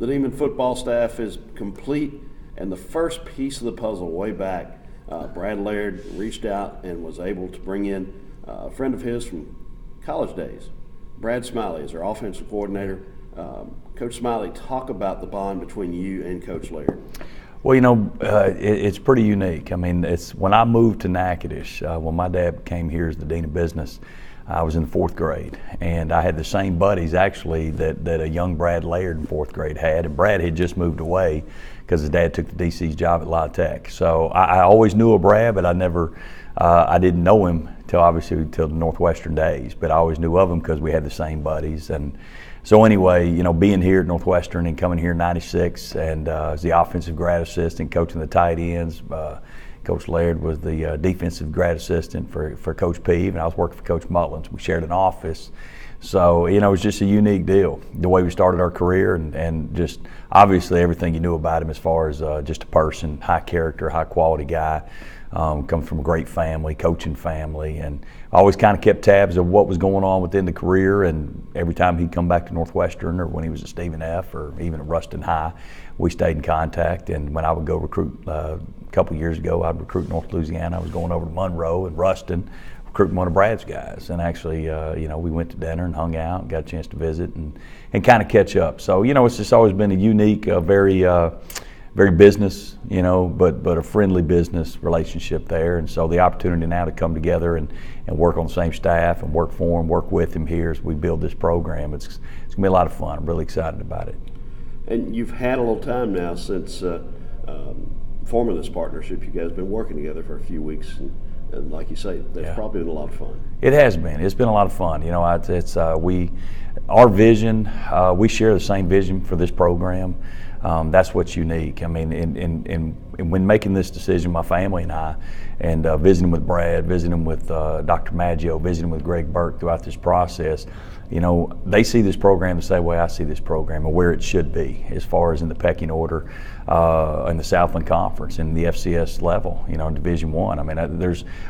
The Demon football staff is complete, and the first piece of the puzzle way back, Brad Laird reached out and was able to bring in a friend of his from college days. Brad Smiley is our offensive coordinator. Coach Smiley, talk about the bond between you and Coach Laird. Well, it's pretty unique. I mean, it's when I moved to Natchitoches, when my dad came here as the dean of business, I was in the 4th grade, and I had the same buddies actually that a young Brad Laird in 4th grade had, and Brad had just moved away because his dad took the DC's job at La Tech. So I always knew of Brad, but I didn't know him till the Northwestern days, but I always knew of him because we had the same buddies. And so anyway, being here at Northwestern and coming here in '96 and as the offensive grad assistant, coaching the tight ends, Coach Laird was the defensive grad assistant for Coach Peeve, and I was working for Coach Mullins. We shared an office. So, it was just a unique deal, the way we started our career, and just obviously everything you knew about him as far as just a person, high character, high quality guy, comes from a great family, coaching family, and I always kind of kept tabs of what was going on within the career, and every time he'd come back to Northwestern or when he was at Stephen F. or even at Ruston High, we stayed in contact. And when I would go recruit a couple years ago, I'd recruit North Louisiana. I was going over to Monroe and Ruston, recruiting one of Brad's guys, and actually, we went to dinner and hung out and got a chance to visit and kind of catch up. So, it's just always been a unique, very business, but a friendly business relationship there. And so the opportunity now to come together and work on the same staff and work for him, work with him here as we build this program, it's going to be a lot of fun. I'm really excited about it. And you've had a little time now since forming this partnership. You guys have been working together for a few weeks. And like you say, that's probably been a lot of fun. It has been. It's been a lot of fun. Our vision, we share the same vision for this program. That's what's unique. I mean, in when making this decision, my family and I, and visiting with Brad, visiting with Dr. Maggio, visiting with Greg Burke throughout this process, they see this program the same way I see this program and where it should be as far as in the pecking order in the Southland Conference and the FCS level, in Division I. I mean,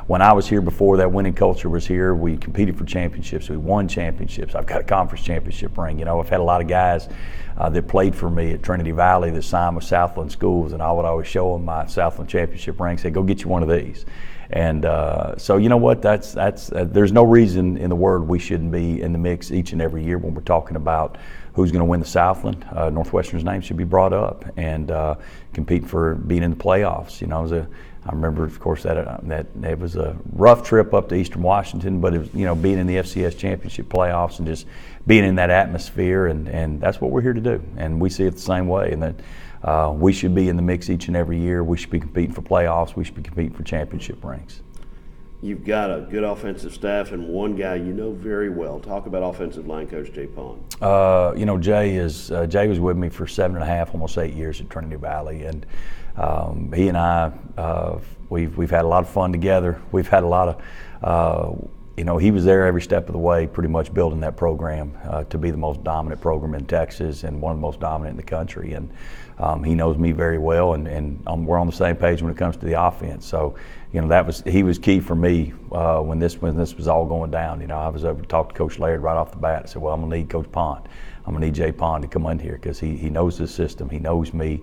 when I was here before, that winning culture was here. We competed for championships. We won championships. I've got a conference championship ring. I've had a lot of guys that played for me at Trinity Valley that signed with Southland schools, and I would always show them my Southland championship ring, say, go get you one of these. And so you know what, that's there's no reason in the world we shouldn't be in the mix each and every year when we're talking about who's going to win the Southland. Northwestern's name should be brought up and compete for being in the playoffs. I remember, of course, that it was a rough trip up to Eastern Washington, but it was, being in the FCS championship playoffs and just being in that atmosphere, and that's what we're here to do. And we see it the same way, and that we should be in the mix each and every year. We should be competing for playoffs. We should be competing for championship rings. You've got a good offensive staff and one guy you know very well. Talk about offensive line coach Jay Pond. Jay was with me for 7.5, almost 8 years at Trinity Valley, and he and I, we've had a lot of fun together. We've had a lot of, he was there every step of the way, pretty much building that program to be the most dominant program in Texas and one of the most dominant in the country. And he knows me very well, and we're on the same page when it comes to the offense. So, he was key for me when this was all going down. I was over to talk to Coach Laird right off the bat. I said, well, I'm gonna need Coach Pond. I'm gonna need Jay Pond to come in here because he knows the system. He knows me.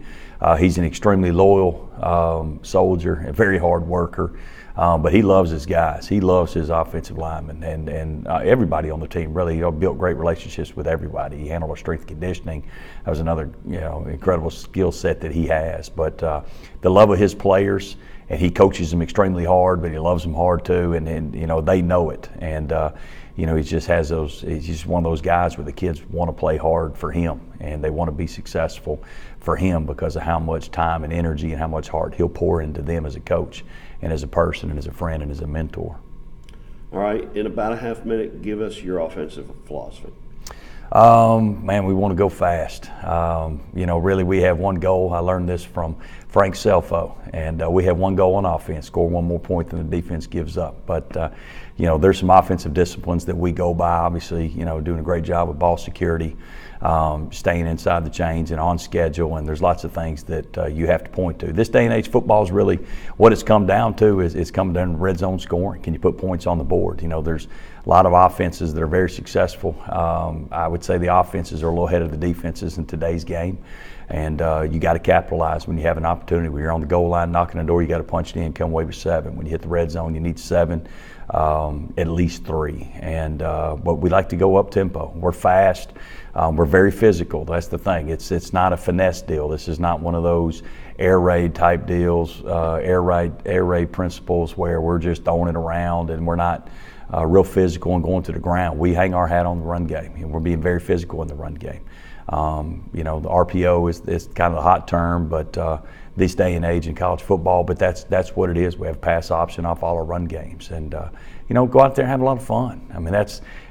He's an extremely loyal soldier, a very hard worker. But he loves his guys. He loves his offensive linemen and everybody on the team. Really, built great relationships with everybody. He handled our strength and conditioning. That was another, incredible skill set that he has. But the love of his players, and he coaches them extremely hard, but he loves them hard too. And they know it. And he just has those. He's just one of those guys where the kids want to play hard for him, and they want to be successful for him because of how much time and energy and how much heart he'll pour into them as a coach and as a person and as a friend and as a mentor. All right, in about a half minute, give us your offensive philosophy. We want to go fast. Really we have one goal. I learned this from Frank Selfo, and we have one goal on offense, score one more point than the defense gives up. But, there's some offensive disciplines that we go by, obviously, doing a great job with ball security, staying inside the chains and on schedule, and there's lots of things that you have to point to. This day and age, football is really what it's come down to. It's come down to red zone scoring. Can you put points on the board? There's a lot of offenses that are very successful. I would say the offenses are a little ahead of the defenses in today's game. And you got to capitalize when you have an opportunity. When you're on the goal line knocking the door, you got to punch it in, come away with 7. When you hit the red zone, you need 7, at least 3. And but we like to go up tempo. We're fast. We're very physical. That's the thing. It's not a finesse deal. This is not one of those air raid type deals, air raid principles where we're just throwing it around and we're not real physical and going to the ground. We hang our hat on the run game, and we're being very physical in the run game. The RPO is kind of the hot term, but this day and age in college football, but that's what it is. We have pass option off all our run games, and go out there and have a lot of fun. I mean,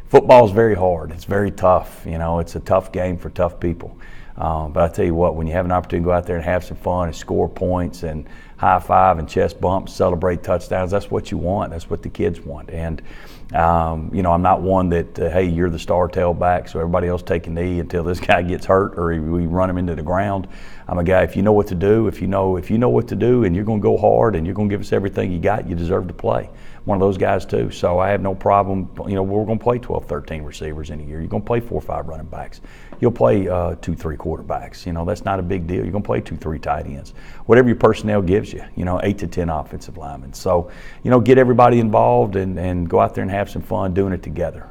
football is very hard. It's very tough. It's a tough game for tough people. But I tell you what, when you have an opportunity to go out there and have some fun and score points and high five and chest bumps, celebrate touchdowns, that's what you want. That's what the kids want. And I'm not one that, hey, you're the star tailback, so everybody else take a knee until this guy gets hurt or we run him into the ground. I'm a guy, if you know what to do, if you know what to do and you're going to go hard and you're going to give us everything you got, you deserve to play. One of those guys too. So I have no problem. We're going to play 12, 13 receivers in a year. You're going to play 4 or 5 running backs. You'll play 2, 3 quarterbacks. That's not a big deal. You're going to play 2, 3 tight ends. Whatever your personnel gives you. 8 to 10 offensive linemen. So get everybody involved and go out there and have some fun doing it together.